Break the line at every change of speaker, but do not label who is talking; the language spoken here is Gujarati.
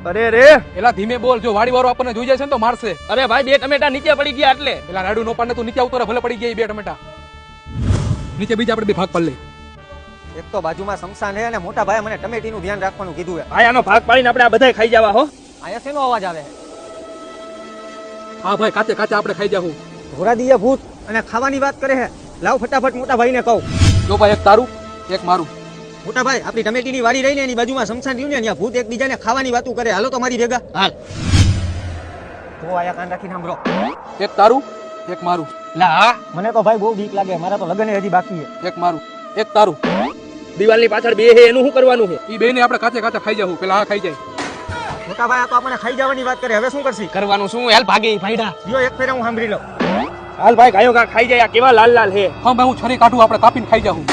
અરે રે
એલા ધીમે બોલ, જો વાડી વાળો આપણને જોઈ જાય છે ને તો મારશે.
અરે ભાઈ 2 ટમેટા નીચે પડી ગયા એટલે.
એલા રાડુ નો પાડને તું નીચે ઉતરે, ભલે પડી ગયા 2 ટમેટા નીચે, બીજા આપણે 2 ભાગ પાડ લે.
એક તો બાજુમાં શમશાન છે અને મોટા ભાઈ મને ટમેટીનું ધ્યાન રાખવાનું કીધું છે.
ભાઈ આનો ભાગ પાડીને આપણે આ બધા ખાઈ જવા હો.
આયા શેનો અવાજ આવે?
હા ભાઈ, કાચે કાચે આપણે ખાઈ જાવું.
ઘોરાદીએ ભૂત અને ખાવાની વાત કરે છે. લાવ ફટાફટ મોટા ભાઈને કહું.
જો ભાઈ, એક તારું એક મારું.
મોટા ભાઈ, આપણી ટમેટીની વાડી રહીને એની બાજુમાં શમશાન રહ્યું ને, ત્યાં ભૂત એકબીજાને ખાવાની વાતું કરે. હાલો તો મારી ભેગા.
હાલ.
તો આયા કાન રાખીને સાંભળો.
એક તારું એક મારું.
લા હા,
મને તો ભાઈ બહુ બીક લાગે. મારા તો લગ્ન હજી બાકી છે.
એક મારું એક તારું.
દિવાલની પાછળ બે હે, એનું શું કરવાનું છે?
ઈ બેને આપણે કાચે કાચે ખાઈ જાવું. પેલા આ ખાઈ જાય.
મોટા ભાઈ, આ તો આપણને ખાઈ જવાની વાત કરે. હવે શું કરશી?
કરવાનું શું? હાલ ભાગે ભાઈડા.
જો એક ફેરે હું સાંભળી લઉં.
હાલ ભાઈ ગાયો ગા ખાઈ જાય. આ કેવા લાલ લાલ હે.
હા ભાઈ, હું છરી કાઢું, આપણે કાપીને ખાઈ જાવું.